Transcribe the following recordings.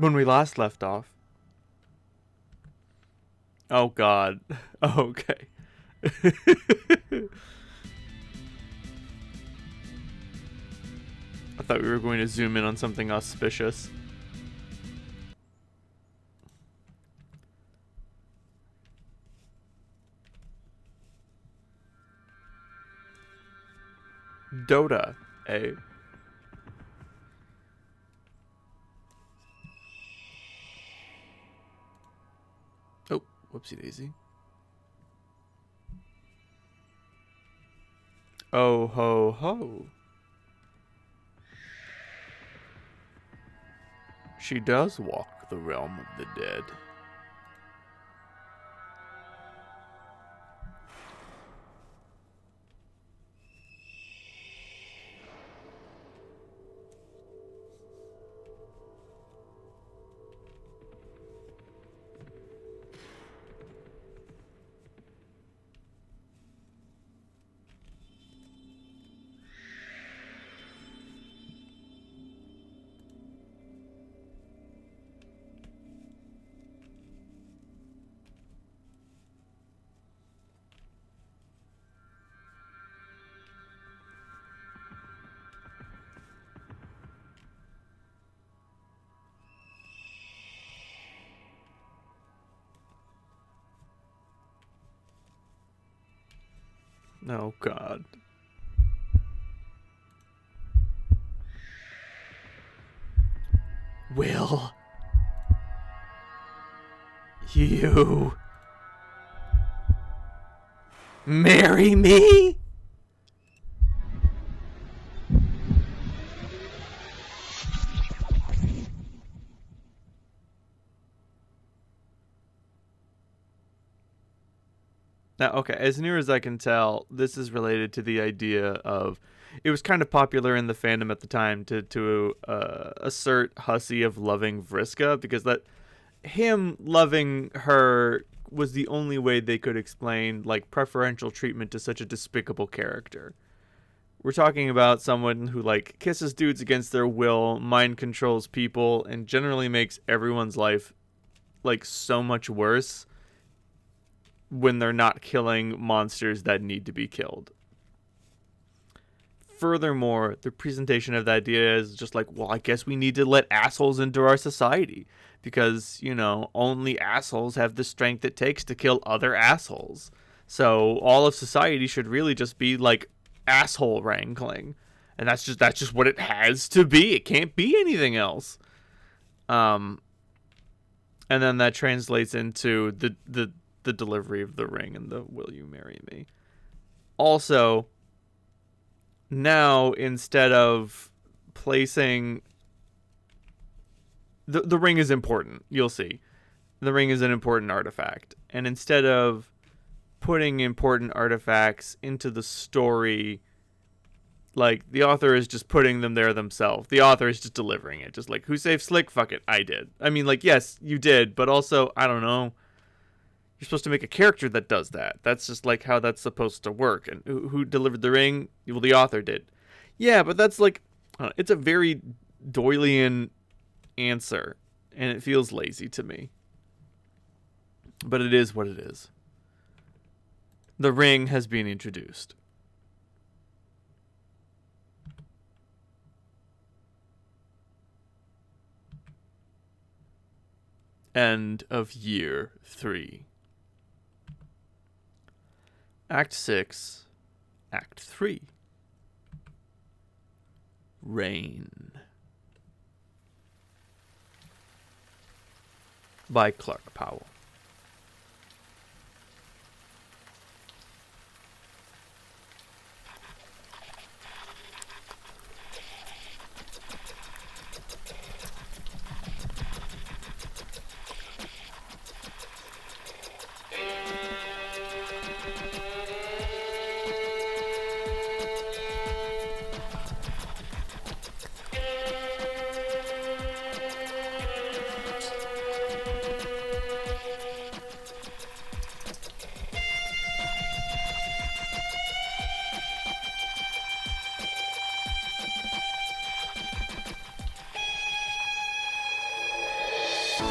When we last left off. Oh God. Oh, okay. I thought we were going to zoom in on something auspicious. Dota, eh? Oh, whoopsie daisy. Oh ho ho. She does walk the realm of the dead. Oh God. Will you marry me? Now, okay, as near as I can tell, this is related to the idea of it was kind of popular in the fandom at the time to assert Hussey of loving Vriska, because that him loving her was the only way they could explain like preferential treatment to such a despicable character. We're talking about someone who like kisses dudes against their will, mind controls people, and generally makes everyone's life like so much worse when they're not killing monsters that need to be killed. Furthermore, the presentation of the idea is just like, well, I guess we need to let assholes into our society because, you know, only assholes have the strength it takes to kill other assholes. So all of society should really just be like asshole wrangling. And that's just what it has to be. It can't be anything else. And then that translates into the delivery of the ring and the will you marry me. Also, now instead of placing the ring is important, you'll see. The ring is an important artifact. And instead of putting important artifacts into the story, like the author is just putting them there themselves. The author is just delivering it. Just like, who saved Slick? Fuck it, I did. I mean, like, yes, you did, but also, I don't know. You're supposed to make a character that does that. That's just like how that's supposed to work. And who delivered the ring? Well, the author did. Yeah, but that's like, it's a very Doylean answer, and it feels lazy to me. But it is what it is. The ring has been introduced. End of year 3. Act 6, Act 3. Rain. By Clark Powell.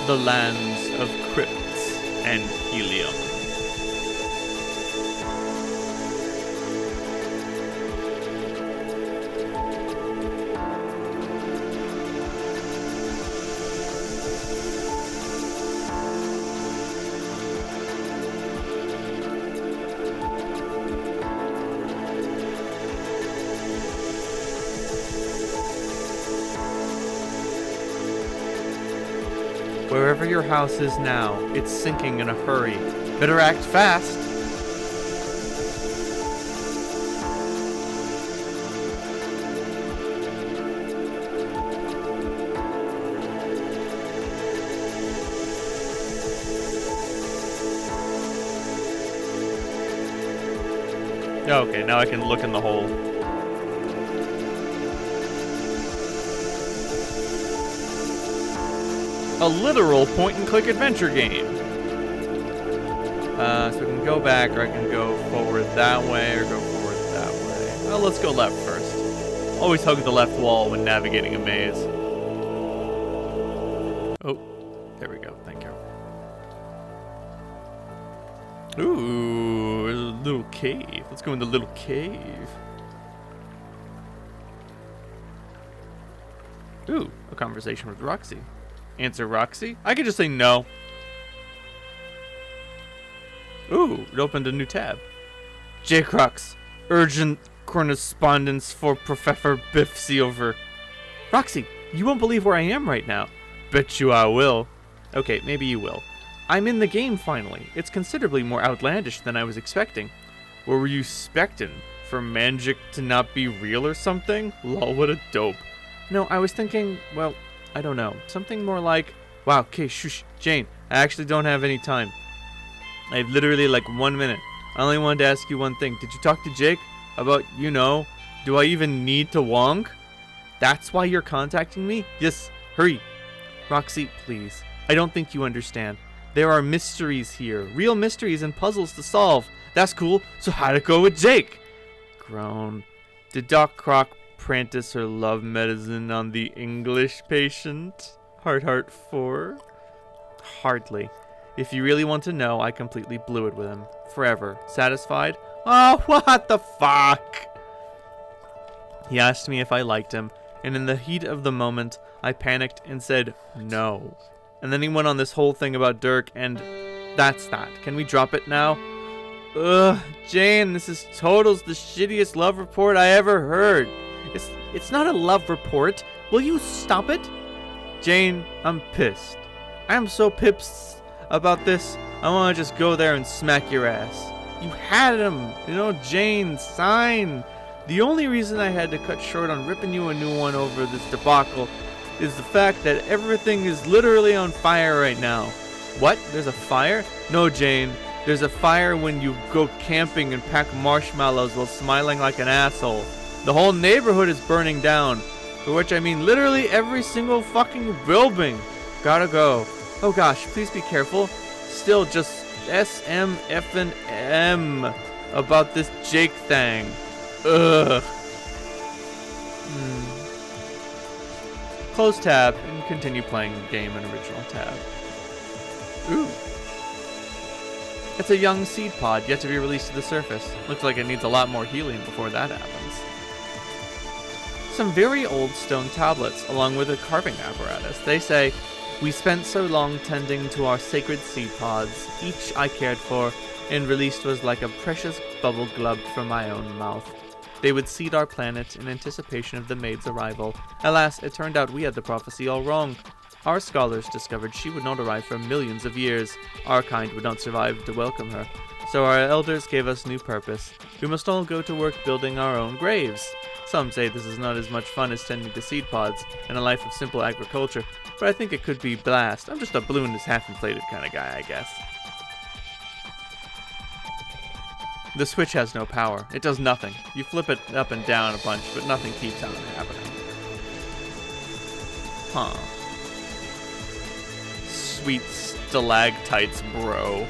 the lands of crypts and helium. Wherever your house is now, it's sinking in a hurry. Better act fast. Okay, now I can look in the hole. A literal point-and-click adventure game. So we can go back, or I can go forward that way, or go forward that way. Well, let's go left first. Always hug the left wall when navigating a maze. Oh, there we go. Thank you. Ooh, there's a little cave. Let's go in the little cave. Ooh, a conversation with Roxy. Answer Roxy? I could just say no. Ooh, it opened a new tab. J-Crox, urgent correspondence for Professor Biffsy over. Roxy, you won't believe where I am right now. Bet you I will. Okay, maybe you will. I'm in the game finally. It's considerably more outlandish than I was expecting. What were you expecting? For magic to not be real or something? Lol, what a dope. No, I was thinking, well, I don't know. Something more like, wow, okay, shush, Jane, I actually don't have any time. I have literally like 1 minute. I only wanted to ask you one thing. Did you talk to Jake about, do I even need to wonk? That's why you're contacting me? Yes, hurry. Roxy, please. I don't think you understand. There are mysteries here. Real mysteries and puzzles to solve. That's cool. So how'd it go with Jake? Groan. Did Doc Croc practice her love medicine on the English patient? Heart 4? Hardly. If you really want to know, I completely blew it with him. Forever. Satisfied? Oh, what the fuck? He asked me if I liked him, and in the heat of the moment, I panicked and said no. And then he went on this whole thing about Dirk, and that's that. Can we drop it now? Ugh, Jane, this is totals the shittiest love report I ever heard. It's not a love report. Will you stop it? Jane, I'm pissed. I'm so pissed about this. I want to just go there and smack your ass. You had him. Jane, sign. The only reason I had to cut short on ripping you a new one over this debacle is the fact that everything is literally on fire right now. What? There's a fire? No, Jane. There's a fire when you go camping and pack marshmallows while smiling like an asshole. The whole neighborhood is burning down. For which I mean literally every single fucking building. Gotta go. Oh gosh, please be careful. Still just SMFM about this Jake thing. Ugh. Close tab and continue playing the game in original tab. Ooh. It's a young seed pod yet to be released to the surface. Looks like it needs a lot more healing before that happens. Some very old stone tablets along with a carving apparatus. They say, we spent so long tending to our sacred seed pods. Each I cared for, and released was like a precious bubble glubbed from my own mouth. They would seed our planet in anticipation of the maid's arrival. Alas, it turned out we had the prophecy all wrong. Our scholars discovered she would not arrive for millions of years. Our kind would not survive to welcome her. So our elders gave us new purpose. We must all go to work building our own graves. Some say this is not as much fun as tending to seed pods and a life of simple agriculture, but I think it could be blast. I'm just a balloon is half-inflated kind of guy, I guess. The switch has no power. It does nothing. You flip it up and down a bunch, but nothing keeps on happening. Huh. Sweet stalactites, bro.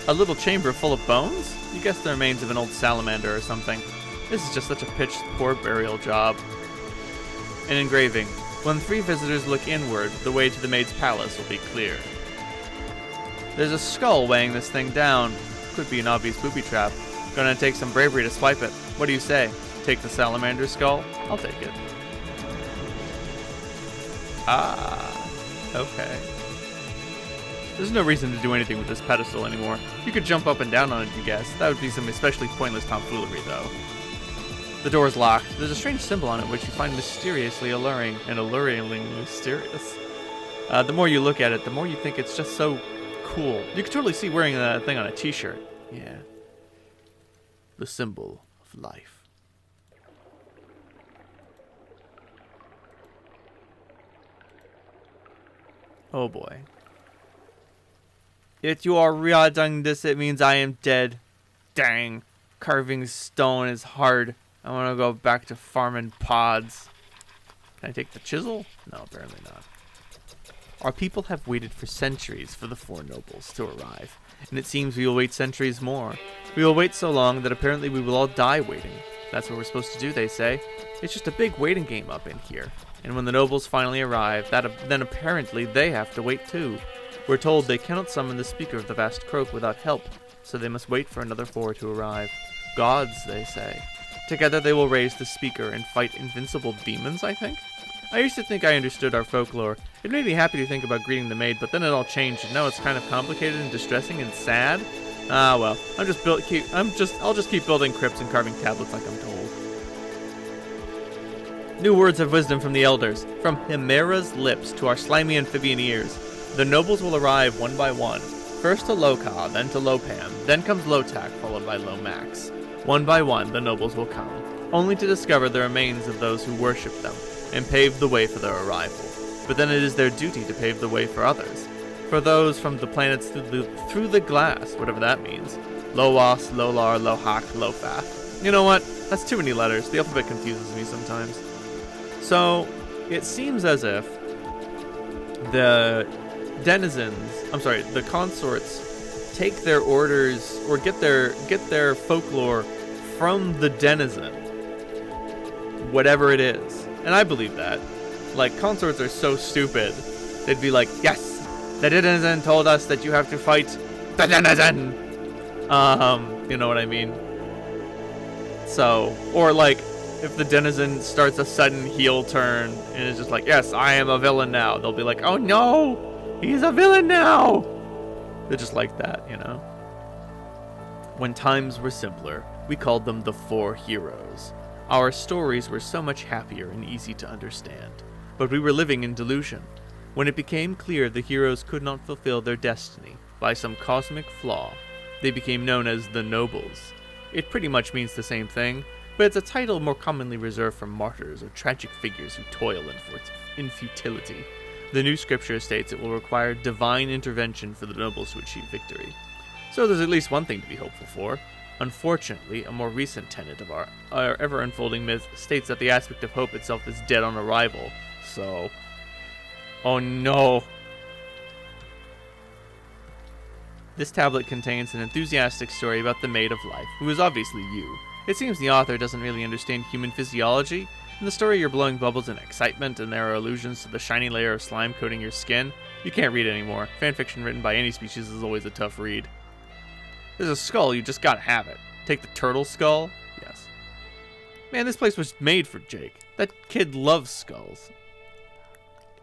A little chamber full of bones? You guess the remains of an old salamander or something. This is just such a pitch poor burial job. An engraving. When 3 visitors look inward, the way to the maid's palace will be clear. There's a skull weighing this thing down. Could be an obvious booby trap. Gonna take some bravery to swipe it. What do you say? Take the salamander skull? I'll take it. Ah, okay. There's no reason to do anything with this pedestal anymore. You could jump up and down on it, you guess. That would be some especially pointless tomfoolery, though. The door is locked. There's a strange symbol on it which you find mysteriously alluring and alluringly mysterious. The more you look at it, the more you think it's just so cool. You could totally see wearing that thing on a t-shirt. Yeah. The symbol of life. Oh boy. If you are reading this, it means I am dead. Dang. Carving stone is hard. I want to go back to farming pods. Can I take the chisel? No, apparently not. Our people have waited for centuries for the 4 nobles to arrive, and it seems we will wait centuries more. We will wait so long that apparently we will all die waiting. That's what we're supposed to do, they say. It's just a big waiting game up in here. And when the nobles finally arrive, then apparently they have to wait too. We're told they cannot summon the speaker of the vast croak without help, so they must wait for another 4 to arrive. Gods, they say. Together they will raise the speaker and fight invincible demons, I think? I used to think I understood our folklore. It made me happy to think about greeting the maid, but then it all changed, and now it's kind of complicated and distressing and sad. Ah, well, I'll just keep building crypts and carving tablets like I'm told. New words of wisdom from the elders, from Himera's lips to our slimy amphibian ears. The nobles will arrive one by one. First to Loka, then to Lopan, then comes Lotak, followed by Lomax. One by one, the nobles will come, only to discover the remains of those who worship them, and pave the way for their arrival. But then it is their duty to pave the way for others. For those from the planets through the glass, whatever that means. Loas, Lolar, Lohak, Lofath. You know what? That's too many letters. The alphabet confuses me sometimes. So, it seems as if the consorts take their orders or get their folklore from the denizen, whatever it is. And I believe that. Like, consorts are so stupid. They'd be like, yes, the denizen told us that you have to fight the denizen. You know what I mean? So, or like, if the denizen starts a sudden heel turn and is just like, yes, I am a villain now, they'll be like, oh no, he's a villain now. They're just like that, you know? When times were simpler, we called them the 4 heroes. Our stories were so much happier and easy to understand, but we were living in delusion. When it became clear the heroes could not fulfill their destiny by some cosmic flaw, they became known as the nobles. It pretty much means the same thing, but it's a title more commonly reserved for martyrs or tragic figures who toil in futility. The new scripture states it will require divine intervention for the nobles to achieve victory. So there's at least one thing to be hopeful for. Unfortunately, a more recent tenet of our ever-unfolding myth states that the aspect of hope itself is dead on arrival. So... oh no! This tablet contains an enthusiastic story about the Maid of Life, who is obviously you. It seems the author doesn't really understand human physiology. In the story, you're blowing bubbles in excitement, and there are allusions to the shiny layer of slime coating your skin. You can't read anymore. Fanfiction written by any species is always a tough read. There's a skull, you just gotta have it. Take the turtle skull? Yes. Man, this place was made for Jake. That kid loves skulls.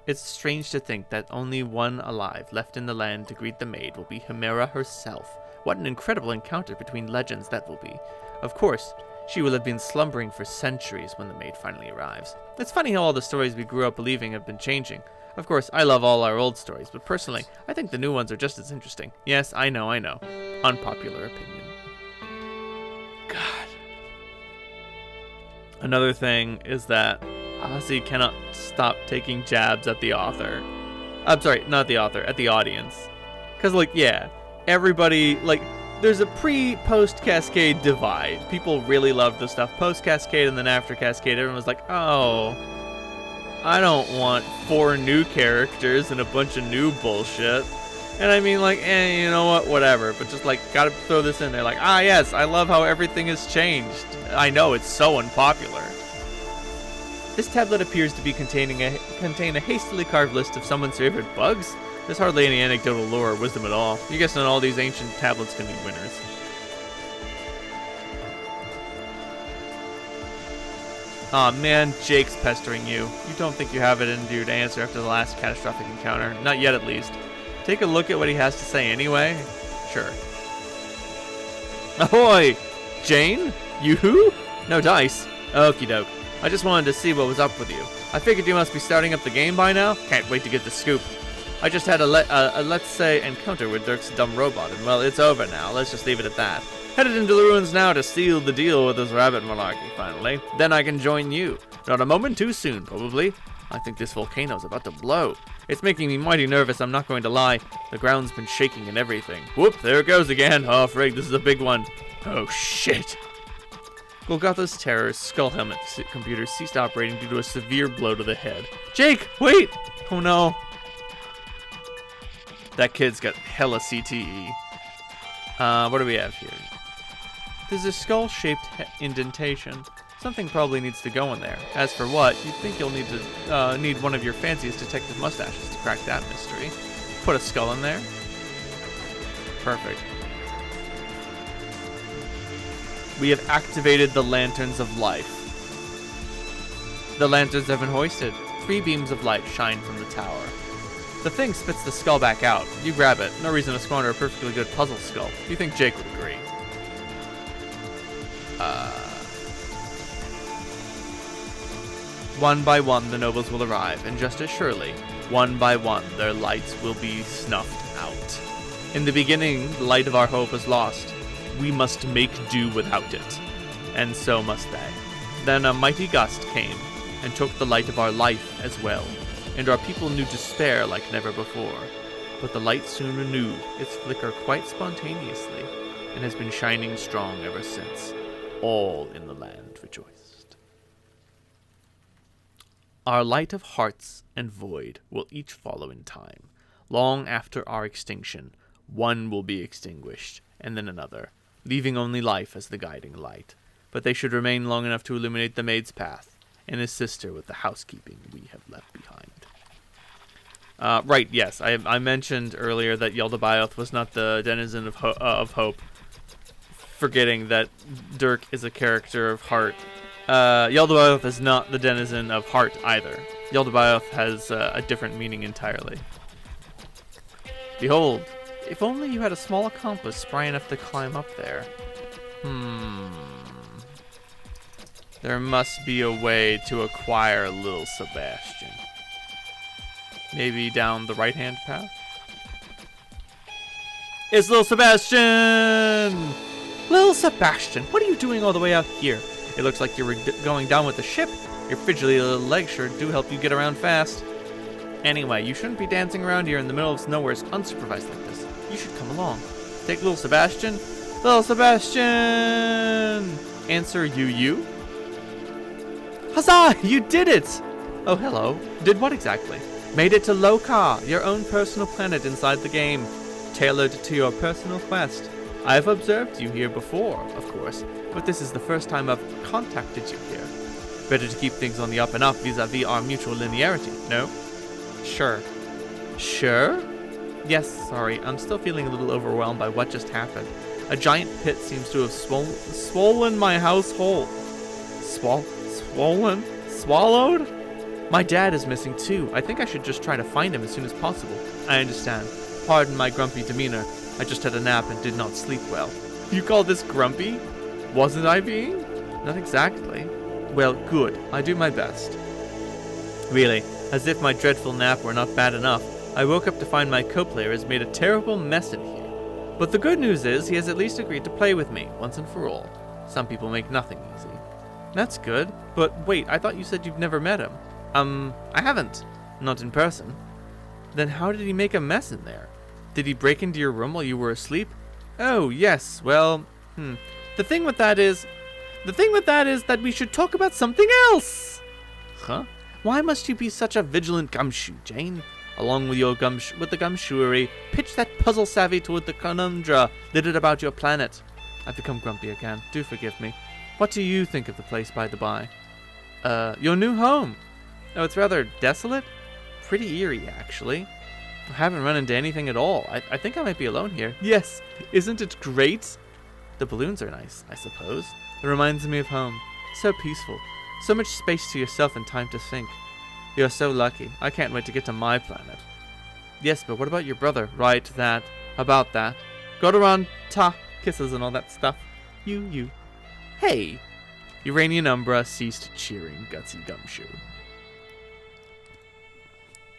It's strange to think that only one alive left in the land to greet the maid will be Hemera herself. What an incredible encounter between legends that will be. Of course, she will have been slumbering for centuries when the maid finally arrives. It's funny how all the stories we grew up believing have been changing. Of course, I love all our old stories, but personally, I think the new ones are just as interesting. Yes, I know. Unpopular opinion. God. Another thing is that Ozzy cannot stop taking jabs at the author. I'm sorry, not the author, at the audience. Because, like, yeah, everybody, like, there's a pre-post Cascade divide. People really love the stuff post Cascade, and then after Cascade, everyone was like, oh, I don't want 4 new characters and a bunch of new bullshit. And I mean, like, you know what, whatever. But just, like, gotta throw this in there. Like, yes, I love how everything has changed. I know, it's so unpopular. This tablet appears to be contain a hastily carved list of someone's favorite bugs. There's hardly any anecdotal lore or wisdom at all. You guess not all these ancient tablets can be winners. Aw, man, Jake's pestering you. You don't think you have it in you to answer after the last catastrophic encounter. Not yet, at least. Take a look at what he has to say anyway. Sure. Ahoy! Jane? You who? No dice. Okie doke. I just wanted to see what was up with you. I figured you must be starting up the game by now. Can't wait to get the scoop. I just had a let's say, encounter with Dirk's dumb robot, and well, it's over now. Let's just leave it at that. Headed into the ruins now to seal the deal with this rabbit malarkey, finally. Then I can join you. Not a moment too soon, probably. I think this volcano's about to blow. It's making me mighty nervous, I'm not going to lie. The ground's been shaking and everything. Whoop, there it goes again. Oh, frig, this is a big one. Oh, shit. Golgotha's Terror's skull helmet computer ceased operating due to a severe blow to the head. Jake, wait! Oh, no. That kid's got hella CTE. What do we have here? There's a skull-shaped indentation. Something probably needs to go in there. As for what, you'd think you'll need one of your fanciest detective mustaches to crack that mystery. Put a skull in there. Perfect. We have activated the Lanterns of Life. The lanterns have been hoisted. 3 beams of light shine from the tower. The thing spits the skull back out. You grab it. No reason to squander a perfectly good puzzle skull. You think Jake would agree. One by one, the nobles will arrive, and just as surely, one by one, their lights will be snuffed out. In the beginning, the light of our hope was lost. We must make do without it. And so must they. Then a mighty gust came, and took the light of our life as well, and our people knew despair like never before. But the light soon renewed its flicker quite spontaneously, and has been shining strong ever since. All in the land rejoiced. Our light of hearts and void will each follow in time. Long after our extinction, one will be extinguished, and then another, leaving only life as the guiding light. But they should remain long enough to illuminate the maid's path, and assist her with the housekeeping we have left behind. Right, yes, I mentioned earlier that Yaldabaoth was not the denizen of Hope, forgetting that Dirk is a character of Heart. Yaldabaoth is not the denizen of Heart either. Yaldabaoth has a different meaning entirely. Behold, if only you had a small compass spry enough to climb up there. There must be a way to acquire little Sebastian. Maybe down the right-hand path? It's little Sebastian! Little Sebastian, what are you doing all the way out here? It looks like you were going down with the ship. Your fidgety little legs sure do help you get around fast. Anyway, you shouldn't be dancing around here in the middle of nowhere unsupervised like this. You should come along. Take little Sebastian. Little Sebastian! Answer you? Huzzah! You did it! Oh, hello. Did what exactly? Made it to Lokar, your own personal planet inside the game, tailored to your personal quest. I've observed you here before, of course, but this is the first time I've contacted you here. Better to keep things on the up and up vis-a-vis our mutual linearity, no? Sure. Sure? Yes, sorry, I'm still feeling a little overwhelmed by what just happened. A giant pit seems to have swollen my house whole. Swollen? Swallowed? My dad is missing too. I think I should just try to find him as soon as possible. I understand. Pardon my grumpy demeanor. I just had a nap and did not sleep well. You call this grumpy? Wasn't I being? Not exactly. Well, good. I do my best. Really, as if my dreadful nap were not bad enough, I woke up to find my co-player has made a terrible mess in here. But the good news is he has at least agreed to play with me, once and for all. Some people make nothing easy. That's good. But wait, I thought you said you've never met him. I haven't. Not in person. Then how did he make a mess in there? Did he break into your room while you were asleep? Oh, yes, well, The thing with that is that we should talk about something else! Huh? Why must you be such a vigilant gumshoe, Jane? Along with your the gumshoery, pitch that puzzle savvy toward the conundra littered about your planet. I've become grumpy again. Do forgive me. What do you think of the place, by the by? Your new home. Oh, it's rather desolate. Pretty eerie, actually. I haven't run into anything at all. I think I might be alone here. Yes, isn't it great? The balloons are nice, I suppose. It reminds me of home. So peaceful. So much space to yourself and time to think. You're so lucky. I can't wait to get to my planet. Yes, but what about your brother? Right, that. About that. Godoran, ta, kisses and all that stuff. You. Hey! Uranian Umbra ceased cheering Gutsy Gumshoe.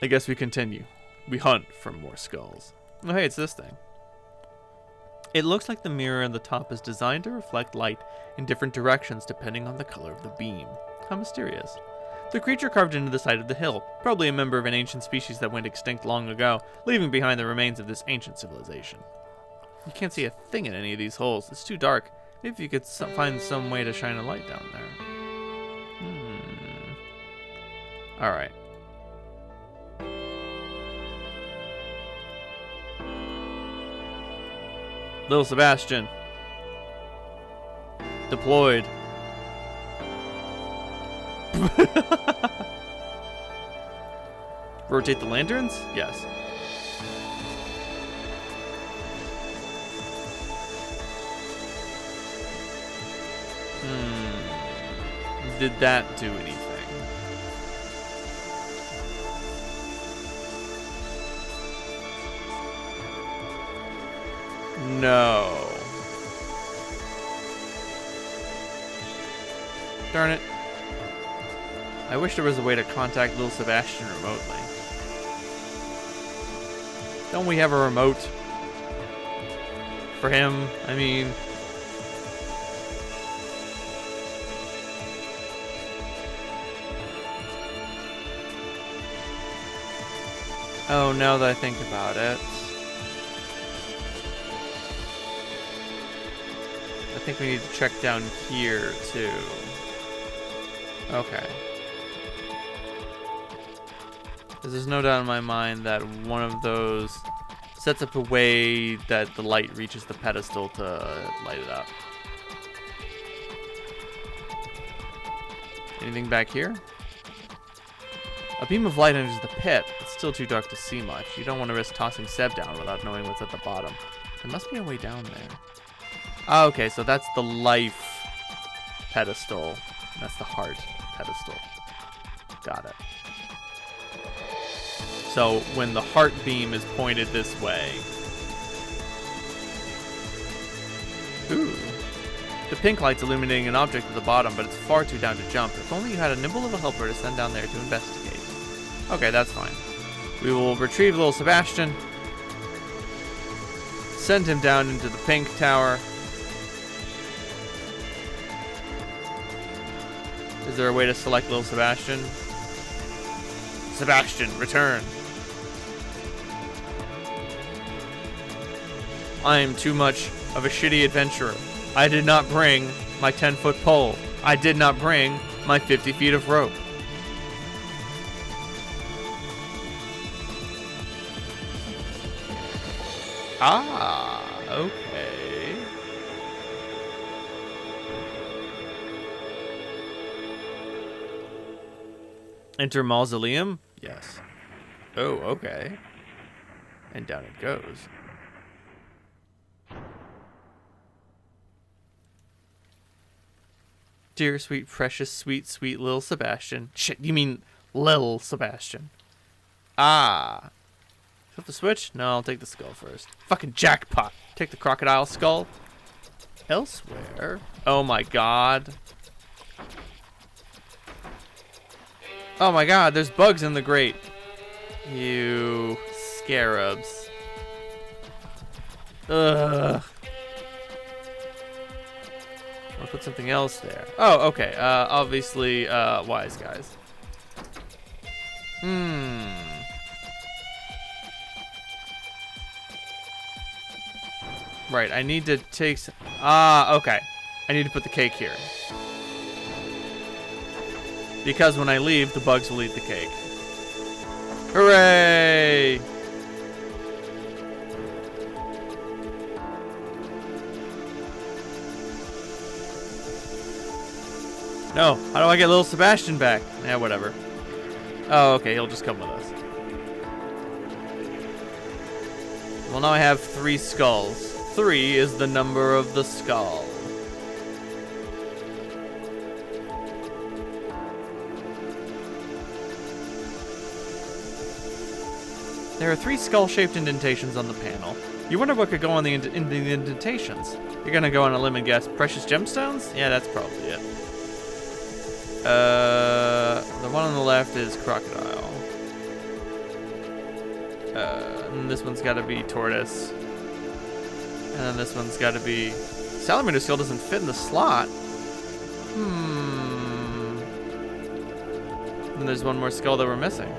I guess we continue. We hunt for more skulls. Oh, hey, it's this thing. It looks like the mirror on the top is designed to reflect light in different directions depending on the color of the beam. How mysterious. The creature carved into the side of the hill, probably a member of an ancient species that went extinct long ago, leaving behind the remains of this ancient civilization. You can't see a thing in any of these holes. It's too dark. Maybe if you could find some way to shine a light down there. Alright. Little Sebastian. Deployed. Rotate the lanterns? Yes. Did that do anything? No. Darn it. I wish there was a way to contact little Sebastian remotely. Don't we have a remote? For him, I mean... Oh, now that I think about it. I think we need to check down here, too. Okay. Because there's no doubt in my mind that one of those sets up a way that the light reaches the pedestal to light it up. Anything back here? A beam of light enters the pit. It's still too dark to see much. You don't want to risk tossing Seb down without knowing what's at the bottom. There must be a way down there. Oh, okay, so that's the life pedestal. That's the heart pedestal. Got it. So when the heart beam is pointed this way... Ooh. The pink light's illuminating an object at the bottom, but it's far too down to jump. If only you had a nimble little helper to send down there to investigate. Okay, that's fine. We will retrieve little Sebastian. Send him down into the pink tower. Is there a way to select little Sebastian? Sebastian, return. I am too much of a shitty adventurer. I did not bring my 10-foot pole. I did not bring my 50 feet of rope. Ah, okay. Enter mausoleum? Yes. Oh, okay. And down it goes. Dear, sweet, precious, sweet, sweet little Sebastian. Shit, you mean Lil Sebastian. Ah. Flip the switch? No, I'll take the skull first. Fucking jackpot. Take the crocodile skull. Elsewhere? Oh my god. Oh my god, there's bugs in the grate. You scarabs. Ugh. I'll put something else there. Oh, okay. Obviously, wise guys. Right, I need to take some... Ah, okay. I need to put the cake here. Because when I leave, the bugs will eat the cake. Hooray! No, how do I get little Sebastian back? Yeah, whatever. Oh, okay, he'll just come with us. Well, now I have 3 skulls. 3 is the number of the skull. There are 3 skull-shaped indentations on the panel. You wonder what could go on in the indentations. You're gonna go on a limb and guess precious gemstones? Yeah, that's probably it. The one on the left is crocodile. And this one's gotta be tortoise. And then this one's gotta be... Salamander skull doesn't fit in the slot. And there's one more skull that we're missing.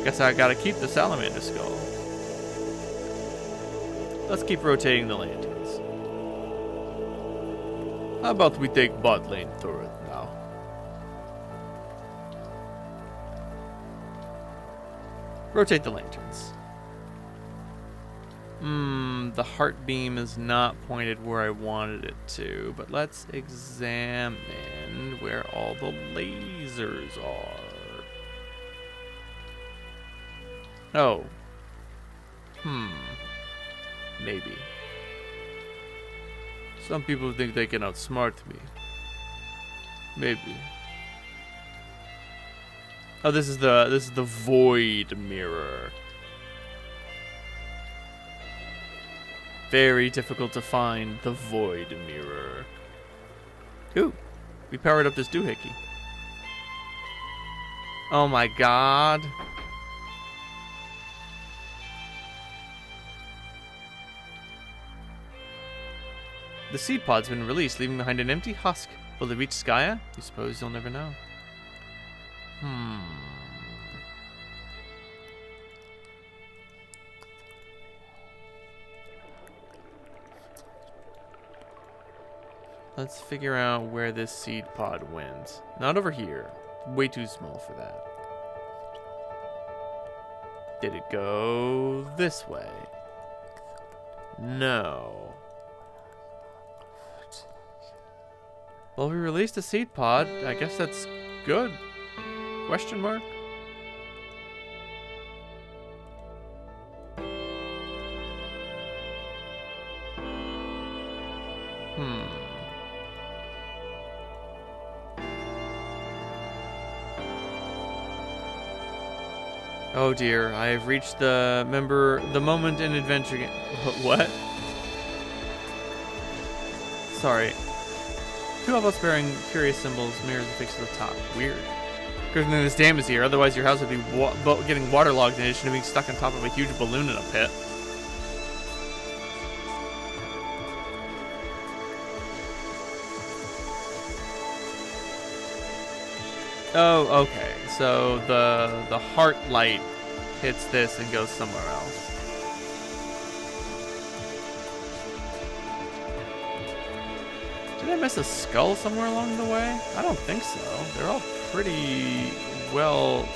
Guess I gotta keep the salamander skull. Let's keep rotating the lanterns. How about we take bot lane through it now? Rotate the lanterns. The heart beam is not pointed where I wanted it to, but let's examine where all the lasers are. Oh. Maybe. Some people think they can outsmart me. Maybe. Oh, this is the void mirror. Very difficult to find the void mirror. Ooh, we powered up this doohickey. Oh my god. The seed pod's been released, leaving behind an empty husk. Will it reach Skya? You suppose you'll never know. Let's figure out where this seed pod went. Not over here. Way too small for that. Did it go this way? No. Well, we released a seed pod. I guess that's good. Question mark? Oh dear, I have reached the moment in adventure game. What? Sorry. 2 of us bearing curious symbols, mirrors affixed to the top. Weird. Good thing this dam is here, otherwise your house would be getting waterlogged in addition to being stuck on top of a huge balloon in a pit. Oh, okay. So the heart light hits this and goes somewhere else. Did I miss a skull somewhere along the way? I don't think so. They're all pretty well...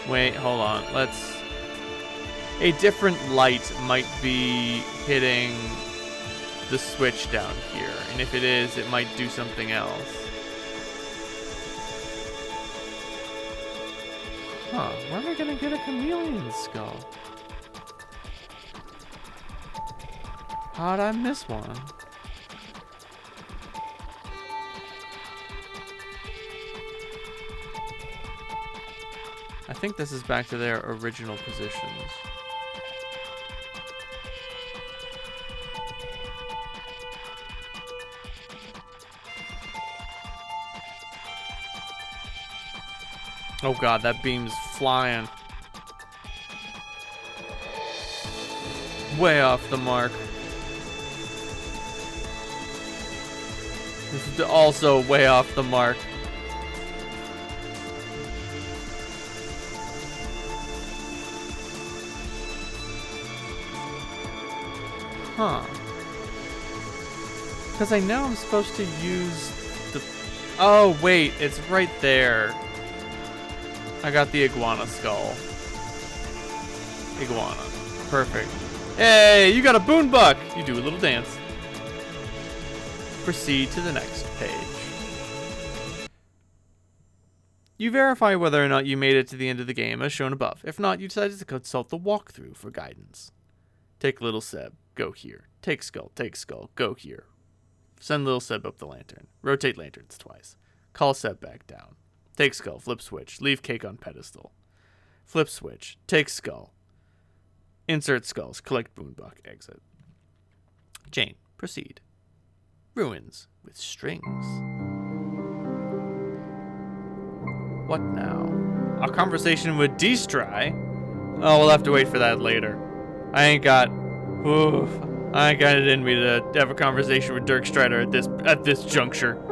Wait, hold on. Let's... A different light might be hitting the switch down here. And if it is, it might do something else. Huh, where am I gonna get a chameleon skull? How'd I miss one? I think this is back to their original positions. Oh god, that beam's flying. Way off the mark. This is also way off the mark. Huh. Because I know I'm supposed to use the... Oh, wait, it's right there. I got the iguana skull. Iguana. Perfect. Hey, you got a boon buck! You do a little dance. Proceed to the next page. You verify whether or not you made it to the end of the game as shown above. If not, you decide to consult the walkthrough for guidance. Take Little Seb, go here. Take Skull, go here. Send Little Seb up the lantern. Rotate lanterns twice. Call Seb back down. Take Skull, flip switch. Leave cake on pedestal. Flip switch. Take Skull. Insert skulls. Collect boonbuck. Exit. Jane, proceed. Ruins with strings. What now? A conversation with Destry? Oh, we'll have to wait for that later. I ain't got it in me to have a conversation with Dirk Strider at this juncture.